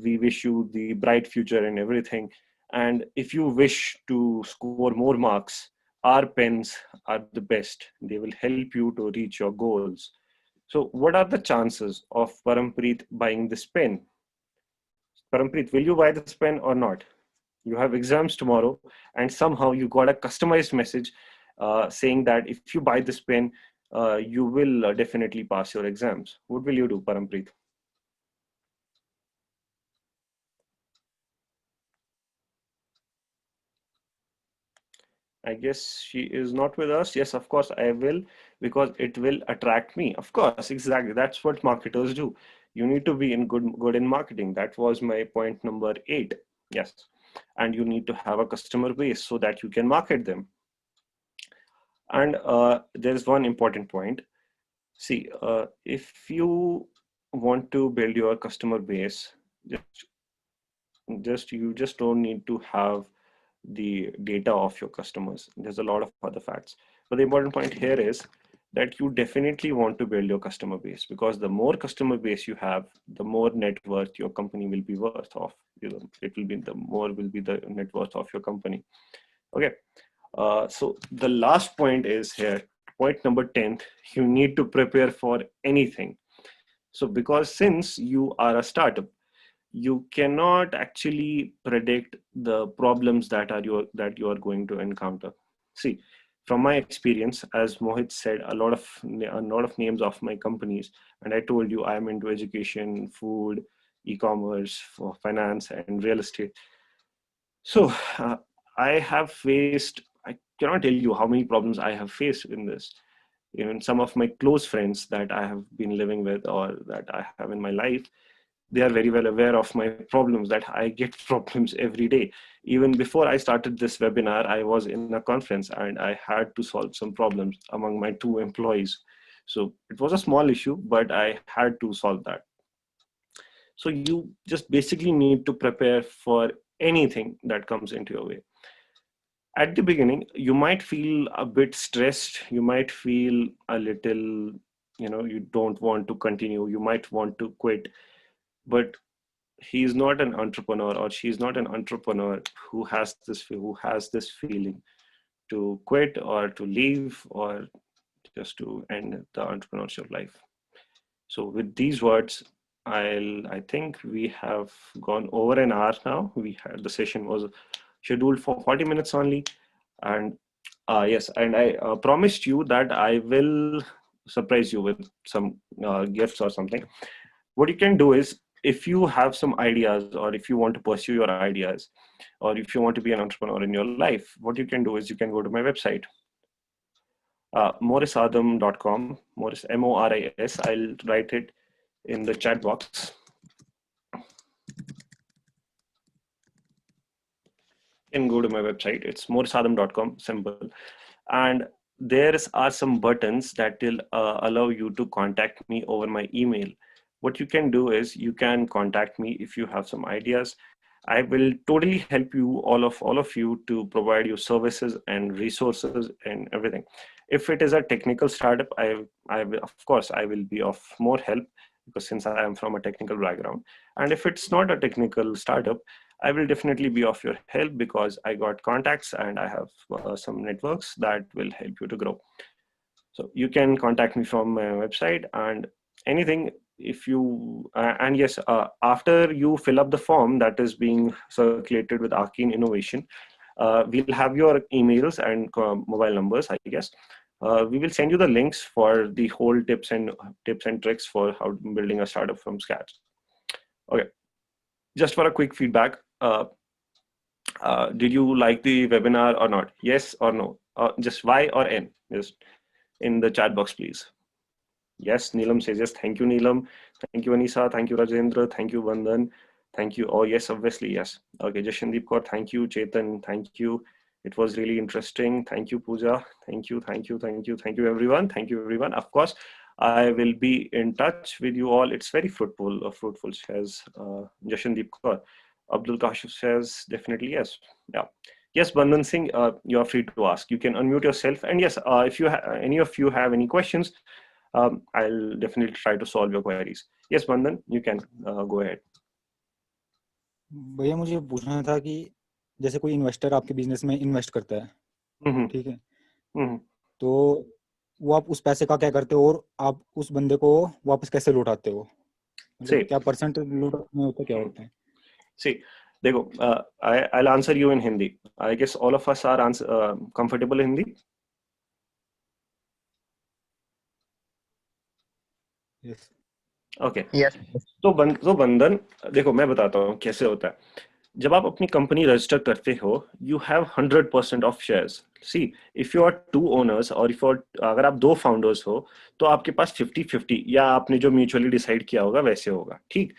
B: We wish you the bright future and everything. And if you wish to score more marks, our pens are the best. They will help you to reach your goals. So, what are the chances of Parampreet buying this pen? Parampreet, will you buy this pen or not? You have exams tomorrow, and somehow you got a customized message saying that if you buy this pen, you will definitely pass your exams. What will you do, Parampreet? I guess she is not with us. Yes, of course I will, because it will attract me. Of course, exactly. That's what marketers do. You need to be in good in marketing. That was my point number 8. Yes, and you need to have a customer base so that you can market them. And there's one important point. See, if you want to build your customer base, you just don't need to have the data of your customers. There's a lot of other facts. But the important point here is that you definitely want to build your customer base, because the more customer base you have, the more net worth your company will be worth of. It will be the more will be the net worth of your company. Okay. So the last point is here, point number 10, you need to prepare for anything. So because since you are a startup, you cannot actually predict the problems that you are going to encounter. See, from my experience, as Mohit said, a lot of names of my companies, and I told you I am into education, food, e-commerce, for finance, and real estate. So I have faced. I cannot tell you how many problems I have faced in this. Even some of my close friends that I have been living with or that I have in my life, they are very well aware of my problems, that I get problems every day. Even before I started this webinar, I was in a conference and I had to solve some problems among my 2 employees. So it was a small issue, but I had to solve that. So you just basically need to prepare for anything that comes into your way. At the beginning, you might feel a bit stressed. You might feel a little, you don't want to continue. You might want to quit. But he's not an entrepreneur, or she's not an entrepreneur who has this feeling to quit or to leave or just to end the entrepreneurship life. So with these words, I think we have gone over an hour now. The session was scheduled for 40 minutes only. And yes, and I promised you that I will surprise you with some gifts or something. What you can do is, if you have some ideas, or if you want to pursue your ideas, or if you want to be an entrepreneur in your life, what you can do is you can go to my website, morisadam.com. Moris, Moris. I'll write it in the chat box. You can go to my website. It's morisadam.com, simple. And there are some buttons that will allow you to contact me over my email. What you can do is you can contact me if you have some ideas. I will totally help you, all of you, to provide you services and resources and everything. If it is a technical startup, of course I will be of more help, because since I am from a technical background. And if it's not a technical startup, I will definitely be of your help, because I got contacts and I have some networks that will help you to grow. So you can contact me from my website, and anything, if you and yes, after you fill up the form that is being circulated with Arcane-Innovation, we'll have your emails and mobile numbers, I guess. We will send you the links for the whole tips and tricks for how building a startup from scratch. Okay, just for a quick feedback, did you like the webinar or not? Yes or no? Just Y or N, just in the chat box, please. Yes, Neelam says yes. Thank you, Neelam. Thank you, Anisa. Thank you, Rajendra. Thank you, Vandan. Thank you. Oh, yes, obviously, yes. Okay, Jashandeep Kaur, thank you. Chetan, thank you. It was really interesting. Thank you, Pooja. Thank you, thank you, thank you, thank you, everyone. Thank you, everyone. Of course, I will be in touch with you all. It's very fruitful. Fruitful says Jashandeep Kaur. Abdul Kashif says definitely yes. Yeah. Yes, Bandhan Singh, you are free to ask. You can unmute yourself. And yes, if any of you have any questions, I'll definitely try to solve your queries. Yes, Bandhan, you can go ahead.
C: भैया मुझे पूछना था कि जैसे कोई investor आपके business में invest करता है,
B: हम्म
C: ठीक है,
B: हम्म
C: तो वो आप उस पैसे का क्या करते हो और आप उस बंदे को वापस कैसे लौटाते हो? मतलब
B: See,
C: क्या परसेंट लौटाना होता है, क्या होता है?
B: see, देखो, I'll answer you in Hindi. I guess all of us are comfortable in Hindi.
C: Yes.
B: Okay.
D: Yes.
B: तो बंधन, देखो मैं बताता हूँ कैसे होता है। जब आप अपनी कंपनी रजिस्टर करते हो, you have 100% of shares. See, if you are two owners और इफ अगर आप दो फाउंडर्स हो, तो आपके पास 50-50 या आपने जो म्यूचुअली डिसाइड किया होगा वैसे होगा, ठीक।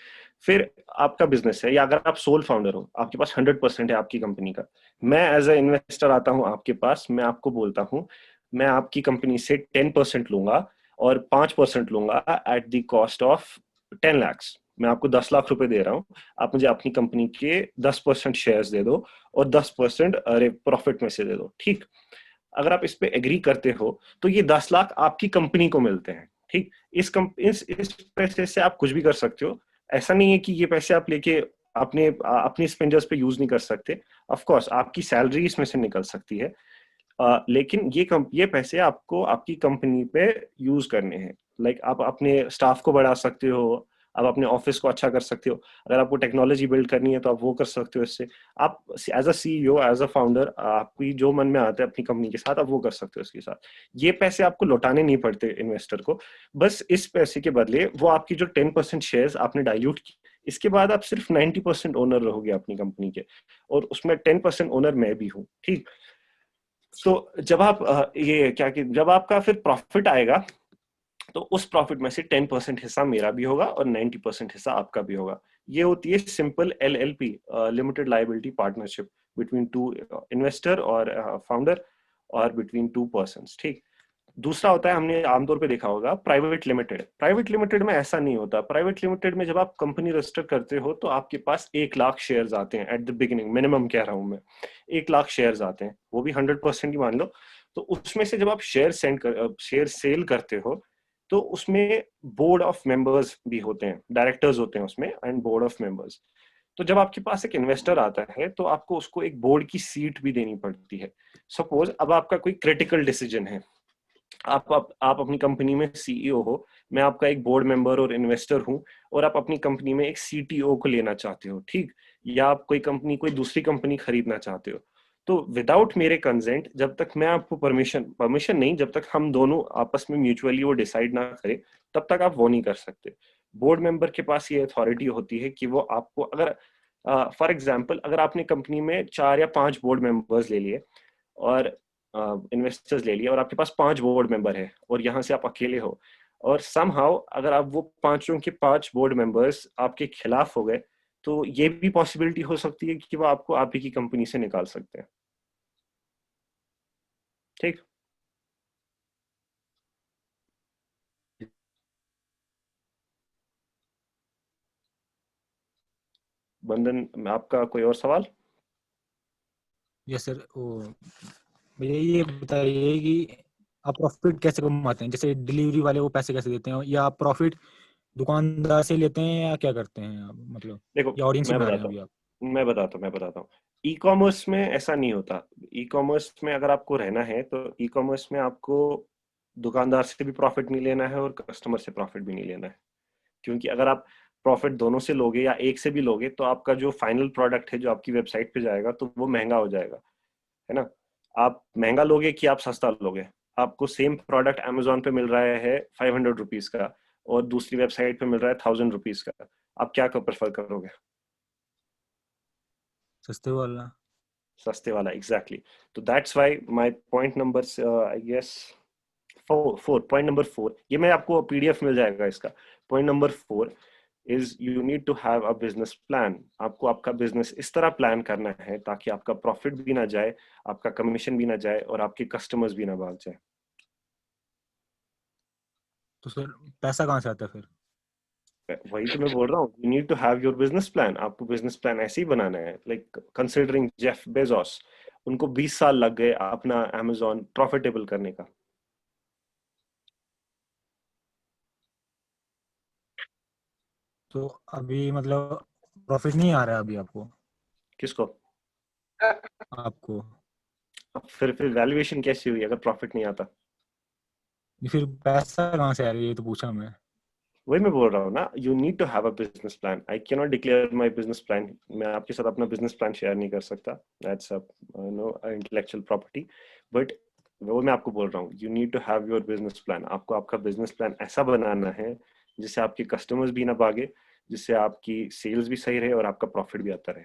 B: फिर आपका बिजनेस है, या अगर आप सोल फाउंडर हो, आपके पास 100% है आपकी कंपनी का। मैं एज ए इन्वेस्टर आता हूँ आपके पास, मैं आपको बोलता हूँ मैं आपकी कंपनी से 10% लूंगा और 5% लूंगा at the cost of 10 lakhs। मैं आपको 10 लाख रुपए दे रहा हूँ, आप मुझे अपनी कंपनी के 10% शेयर्स दे दो और 10% अरे प्रॉफिट में से दे दो, ठीक। अगर आप इस पे एग्री करते हो तो ये 10 लाख आपकी कंपनी को मिलते हैं, ठीक। इस पैसे से आप कुछ भी कर सकते हो। ऐसा नहीं है कि ये पैसे आप लेके अपनी स्पेंडर्स पे यूज नहीं कर सकते। ऑफ कोर्स आपकी सैलरी इसमें से निकल सकती है, लेकिन ये पैसे आपको आपकी कंपनी पे यूज करने हैं। लाइक आप अपने स्टाफ को बढ़ा सकते हो, आप अपने ऑफिस को अच्छा कर सकते हो, अगर आपको टेक्नोलॉजी बिल्ड करनी है तो आप वो कर सकते हो। इससे आप as a CEO, as a founder, आपकी जो मन में आता है अपनी कंपनी के साथ, आप वो कर सकते हो इसके साथ। ये पैसे आपको लौटाने नहीं पड़ते इन्वेस्टर को। बस इस पैसे के बदले वो आपकी जो 10% शेयर्स आपने डाइल्यूट की, इसके बाद आप सिर्फ 90% ओनर रहोगे अपनी कंपनी के, और उसमें 10% ओनर मैं भी हूँ, ठीक। तो जब आप ये क्या कि जब आपका फिर प्रॉफिट आएगा, तो उस प्रॉफिट में से 10% हिस्सा मेरा भी होगा और 90% हिस्सा आपका भी होगा। ये होती है simple LLP, limited liability partnership, between two investor और फाउंडर, और बिटवीन टू पर्सन्स, ठीक। दूसरा होता है, हमने आमतौर पे देखा होगा, प्राइवेट लिमिटेड। प्राइवेट लिमिटेड में ऐसा नहीं होता। प्राइवेट लिमिटेड में जब आप कंपनी रजिस्टर करते हो तो आपके पास 1 लाख शेयर्स आते हैं एट द बिगिनिंग, मिनिमम कह रहा हूं मैं, 1 लाख शेयर्स आते हैं, वो भी 100% ही मान लो। तो उसमें से जब आप शेयर सेल करते हो, तो उसमें बोर्ड ऑफ मेंबर्स भी होते हैं, डायरेक्टर्स होते हैं उसमें, एंड बोर्ड ऑफ मेंबर्स। तो जब आपके पास एक इन्वेस्टर आता है तो आपको उसको एक बोर्ड की सीट भी देनी पड़ती है। सपोज अब आपका कोई क्रिटिकल डिसीजन है, आप अपनी कंपनी में सीईओ हो, मैं आपका एक बोर्ड मेंबर और इन्वेस्टर हूं, और आप अपनी कंपनी में एक सीटीओ को लेना चाहते हो, ठीक। या आप कोई दूसरी कंपनी खरीदना चाहते हो, तो विदाउट मेरे कंसेंट, जब तक मैं आपको परमिशन नहीं, जब तक हम दोनों आपस में म्यूचुअली वो डिसाइड ना करें, तब तक आप वो नहीं कर सकते। बोर्ड मेंबर के पास ये अथॉरिटी होती है कि वो आपको, अगर फॉर एग्जाम्पल अगर आपने कंपनी में 4 या 5 बोर्ड मेंबर्स ले लिए और इन्वेस्टर्स ले लिए, और आपके पास 5 बोर्ड मेंबर है और यहाँ से आप अकेले हो, और समहाउ अगर आप वो पांचों के 5 बोर्ड मेंबर्स आपके खिलाफ हो गए, तो ये भी पॉसिबिलिटी हो सकती है कि वो आपको आप ही की कंपनी से निकाल सकते हैं, ठीक। बंधन, आपका कोई और सवाल?
C: Yes sir. भैया ये बताइए कि आप प्रॉफिट कैसे कमाते हैं? जैसे डिलीवरी वाले वो पैसे कैसे देते हैं, या आप प्रॉफिट दुकानदार से लेते हैं, या क्या करते हैं आप? मतलब
B: देखो
C: या ऑडियंस
B: मैं
C: बना रहे हैं
B: बताता
C: अभी आप?
B: मैं बताता हूँ। ई कॉमर्स में ऐसा नहीं होता। ई कॉमर्स में अगर आपको रहना है तो ई कॉमर्स में आपको दुकानदार से भी प्रॉफिट नहीं लेना है और कस्टमर से प्रॉफिट भी नहीं लेना है। क्योंकि अगर आप प्रॉफिट दोनों से लोगे या एक से भी लोगे, तो आपका जो फाइनल प्रोडक्ट है जो आपकी वेबसाइट पे जाएगा, तो वो महंगा हो जाएगा, है ना। आप महंगा लोगे कि आप सस्ता लोगे? आपको सेम प्रोडक्ट अमेजोन पे मिल रहा है 500 रुपीज का, और दूसरी वेबसाइट पे मिल रहा है 1000 रुपीज का, आप क्या प्रेफर करोगे?
C: सस्ते वाला।
B: सस्ते वाला, एग्जैक्टली। तो that's why my point number, I guess, point number 4, ये मैं आपको पीडीएफ मिल जाएगा इसका। Point number 4 is you need to have a business plan. आपको आपका बिजनेस इस तरह प्लान करना है ताकि आपका प्रॉफिट भी ना जाए, आपका कमीशन भी ना जाए, और आपके कस्टमर्स भी ना भाग जाए।
C: तो सर पैसा कहाँ से आता है फिर?
B: वही तो मैं बोल रहा हूँ, you need to have your business plan. आपको बिजनेस प्लान ऐसे ही बनाना है, लाइक कंसिडरिंग जेफ बेजोस, उनको 20 साल लग गए अपना Amazon प्रॉफिटेबल करने का।
C: तो अभी मतलब प्रॉफिट नहीं आ रहा है अभी आपको?
B: किसको?
C: आपको?
B: अब फिर वैल्यूएशन कैसी हुई अगर प्रॉफिट नहीं आता?
C: फिर पैसा कहाँ से आ रहा है, ये तो पूछा मैं।
B: वही मैं बोल रहा हूँ ना, you need to have a business plan. I can not declare my business plan. मैं आपके साथ अपना बिजनेस प्लान शेयर नहीं कर सकता, that's a no intellectual property. But वो मैं आपको बोल रहा हूँ, you need to have your business plan. आपको आपका बिजनेस प्लान ऐसा बनाना है जिससे आपके कस्टमर्स भी ना भागे, जिससे आपकी सेल्स भी सही रहे और आपका प्रॉफिट भी आता रहे।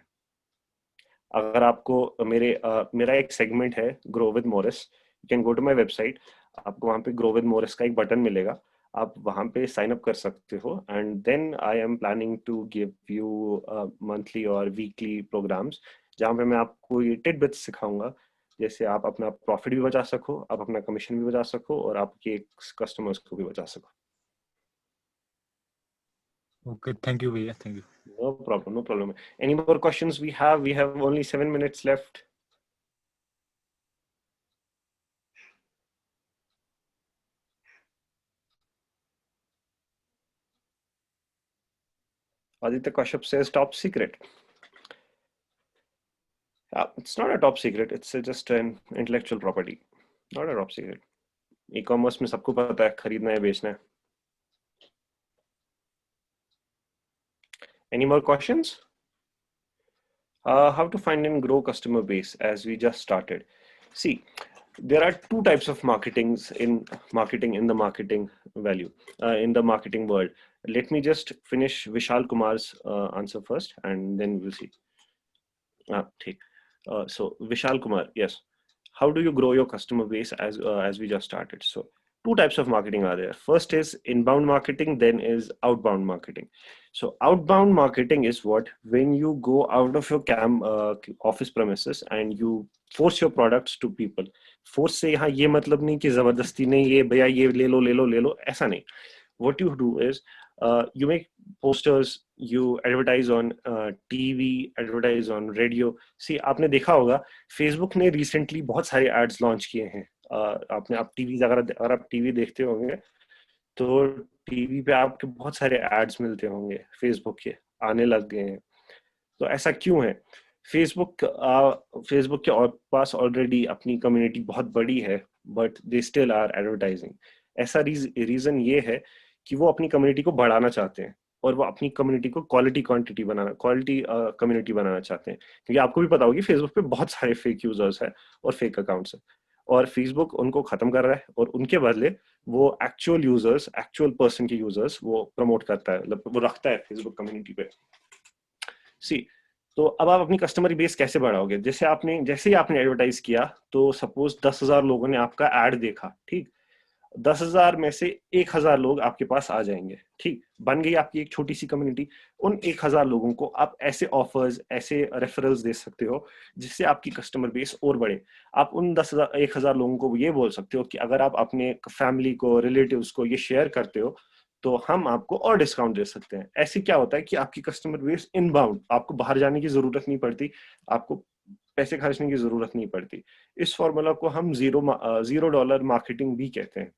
B: अगर आपको मेरा एक सेगमेंट है grow with Morris, you can go to my website. आपको वहां पे ग्रो विद मोरिस का एक बटन मिलेगा, आप वहां पे साइन अप कर सकते हो। And then I am planning to give you monthly और वीकली प्रोग्राम्स जहाँ पे मैं आपको ये टिडबिट्स सिखाऊंगा, जैसे आप अपना प्रॉफिट भी बचा सको, आप अपना कमीशन भी बचा सको और आपके कस्टमर्स को भी बचा सको।
C: ओके, थैंक यू भैया, thank you.
B: No problem, no problem. Any more questions we have only 7 minutes left. Aditya Kashyap says top secret. It's not a top secret. It's just an intellectual property, not a top secret. E-commerce में सबको पता है खरीदना है बेचना है. Any more questions? How to find and grow customer base as we just started. See, there are two types of marketing in the marketing value in the marketing world. Let me just finish Vishal Kumar's answer first, and then we'll see. ठीक. So Vishal Kumar, yes. How do you grow your customer base as we just started? So two types of marketing are there. First is inbound marketing, then is outbound marketing. So outbound marketing is what when you go out of your office premises and you force your products to people. Force से यहाँ ये मतलब नहीं कि जबरदस्ती नहीं, ये भैया ये ले लो ऐसा नहीं. What you do is you make posters, you advertise on TV, advertise on radio. See, आपने देखा होगा Facebook ने recently बहुत सारे ads launch किए हैं. आप टीवी अगर आप टीवी देखते होंगे तो टीवी पे आपके बहुत सारे एड्स मिलते होंगे फेसबुक के, आने लग गए हैं. तो ऐसा क्यों है? फेसबुक फेसबुक के पास ऑलरेडी अपनी कम्युनिटी बहुत बड़ी है, but they still are advertising. ऐसा रीजन ये है कि वो अपनी कम्युनिटी को बढ़ाना चाहते हैं और वो अपनी कम्युनिटी को क्वालिटी कम्युनिटी बनाना चाहते हैं. क्योंकि आपको भी पता होगी फेसबुक पे बहुत सारे फेक यूजर्स हैं और फेक अकाउंट्स हैं, और फेसबुक उनको खत्म कर रहा है और उनके बदले वो एक्चुअल पर्सन के यूजर्स वो प्रमोट करता है, मतलब वो रखता है फेसबुक कम्युनिटी पे. सी, तो अब आप अपनी कस्टमर बेस कैसे बढ़ाओगे? जैसे ही आपने एडवर्टाइज किया, तो सपोज 10,000 लोगों ने आपका एड देखा, ठीक. 10,000 में से 1,000 लोग आपके पास आ जाएंगे, ठीक. बन गई आपकी एक छोटी सी कम्युनिटी. उन 1,000 लोगों को आप ऐसे ऑफर्स, ऐसे रेफरल्स दे सकते हो जिससे आपकी कस्टमर बेस और बढ़े. आप उन 1,000 लोगों को ये बोल सकते हो कि अगर आप अपने फैमिली को, रिलेटिव्स को ये शेयर करते हो तो हम आपको और डिस्काउंट दे सकते हैं. ऐसे क्या होता है कि आपकी कस्टमर बेस इनबाउंड, आपको बाहर जाने की जरूरत नहीं पड़ती, आपको पैसे खर्चने की जरूरत नहीं पड़ती. इस फॉर्मूला को हम $0 मार्केटिंग भी कहते हैं,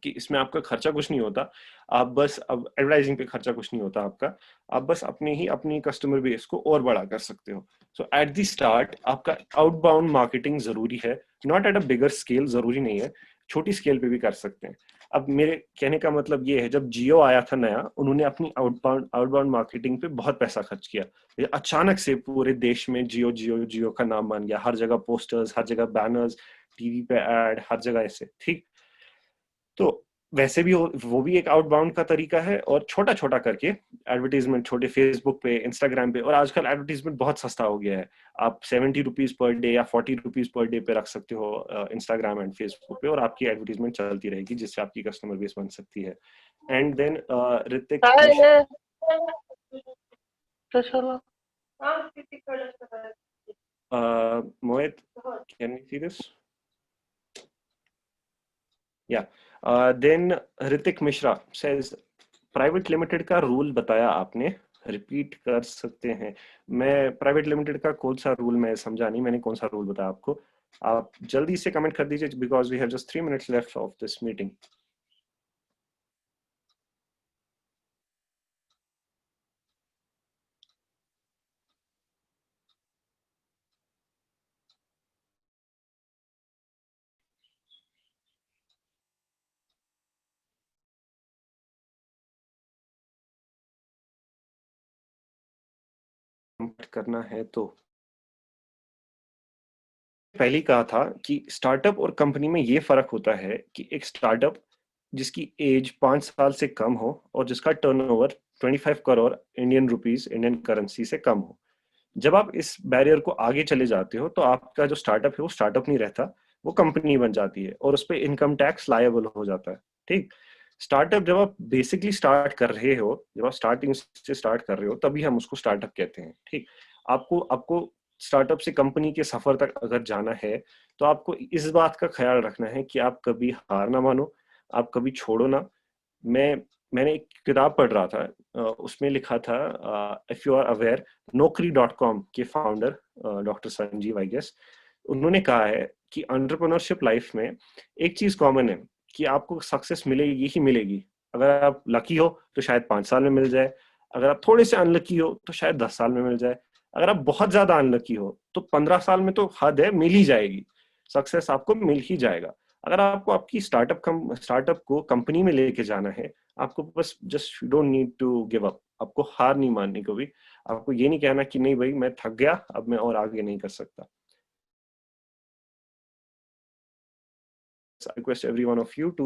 B: कि इसमें आपका खर्चा कुछ नहीं होता. आप बस, अब एडवर्टाइजिंग पे खर्चा कुछ नहीं होता आपका, आप बस अपनी कस्टमर बेस को और बड़ा कर सकते हो. सो एट द स्टार्ट आपका आउटबाउंड मार्केटिंग जरूरी है, not at a bigger scale, जरूरी नहीं है, छोटी स्केल पे भी कर सकते हैं. अब मेरे कहने का मतलब ये है, जब जियो आया था नया, उन्होंने अपनी आउटबाउंड मार्केटिंग पे बहुत पैसा खर्च किया. अचानक से पूरे देश में जियो जियो जियो का नाम बन गया, हर जगह पोस्टर्स, हर जगह बैनर्स, टीवी पे एड, हर जगह ऐसे, ठीक. तो वैसे भी वो भी एक आउटबाउंड का तरीका है, और छोटा छोटा करके एडवर्टीजमेंट, छोटे फेसबुक पे, इंस्टाग्राम पे, और आजकल एडवर्टीजमेंट बहुत सस्ता हो गया है. आप 70 रुपीज पर डे या 40 रुपीज पर डे पे रख सकते हो इंस्टाग्राम एंड फेसबुक पे, और आपकी एडवर्टीजमेंट चलती रहेगी जिससे आपकी कस्टमर बेस बन सकती है. And then Hrithik, Mohit, can you see this? या then Hrithik Mishra says private limited का रूल बताया आपने, रिपीट कर सकते हैं? मैं प्राइवेट लिमिटेड का कौन सा रूल मैं समझा नहीं, मैंने कौन सा रूल बताया आपको? आप जल्दी से कमेंट कर दीजिए because we have just 3 minutes left of this meeting. करना है तो पहले ही कहा था कि स्टार्टअप और कंपनी में ये फर्क होता है कि एक स्टार्टअप जिसकी एज 5 साल से कम हो और जिसका turnover 25 crore Indian rupees Indian currency से कम हो। जब आप इस बैरियर को आगे चले जाते हो तो आपका जो स्टार्टअप है वो स्टार्टअप नहीं रहता, वो कंपनी बन जाती है और उस पर इनकम टैक्स लायबल हो जाता है। ठीक, स्टार्टअप जब आप बेसिकली स्टार्ट कर रहे हो, जब आप स्टार्टिंग से स्टार्ट कर रहे हो तभी हम उसको स्टार्टअप कहते हैं। ठीक, आपको आपको स्टार्टअप से कंपनी के सफर तक अगर जाना है तो आपको इस बात का ख्याल रखना है कि आप कभी हार ना मानो, आप कभी छोड़ो ना। मैंने एक किताब पढ़ रहा था, उसमें लिखा था, इफ यू आर अवेयर, नौकरी.com के founder doctor Sanjeev I guess, उन्होंने कहा है कि एंटरप्रेन्योरशिप लाइफ में एक चीज कॉमन है कि आपको सक्सेस मिलेगी ही मिलेगी। अगर आप लकी हो तो शायद 5 साल में मिल जाए, अगर आप थोड़े से अनलकी हो तो शायद 10 साल में मिल जाए, अगर आप बहुत ज्यादा अनलकी हो तो 15 साल में तो हद है, मिल ही जाएगी, सक्सेस आपको मिल ही जाएगा। अगर आपको आपकी स्टार्टअप को कंपनी में लेके जाना है, आपको बस just don't need to give up, आपको हार नहीं माननी कभी, आपको ये नहीं कहना कि नहीं भाई मैं थक गया, अब मैं और आगे नहीं कर सकता। I request every one of you to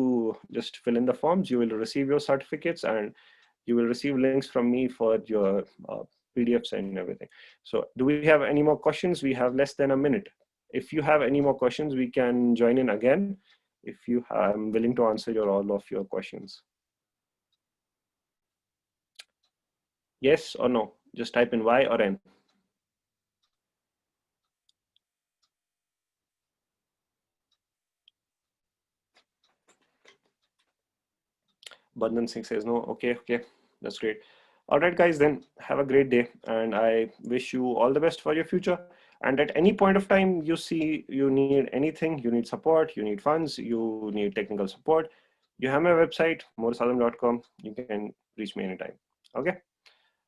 B: just fill in the forms. You will receive your certificates and you will receive links from me for your PDFs and everything. So do we have any more questions? We have less than a minute. If you have any more questions, we can join in again. If you have, I'm willing to answer all of your questions. Yes or no? Just type in Y or N. Bandhan Singh says no. Okay, that's great. All right, guys, then have a great day, and I wish you all the best for your future. And at any point of time you see you need anything, you need support, you need funds, you need technical support, you have my website, morisadam.com. You can reach me anytime. Okay.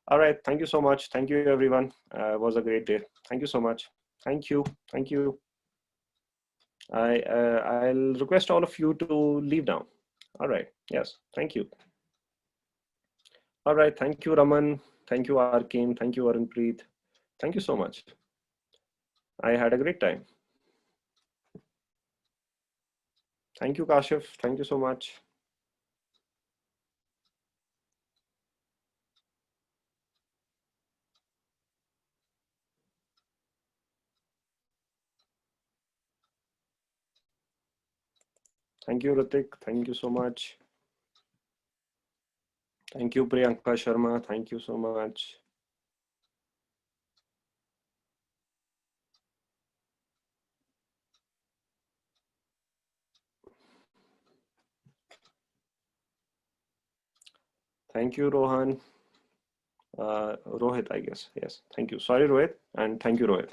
B: All right. Thank you so much. Thank you, everyone. It was a great day. Thank you so much. Thank you. Thank you. I'll request all of you to leave now. All right. Yes. Thank you. All right. Thank you, Raman. Thank you, Arcane. Thank you, Arunpreet. Thank you so much. I had a great time. Thank you, Kashif. Thank you so much. Thank you, Ritik. Thank you so much. Thank you, Priyanka Sharma. Thank you so much. Thank you, Rohan. Rohit, I guess. Yes. Thank you. Sorry, Rohit. And thank you, Rohit.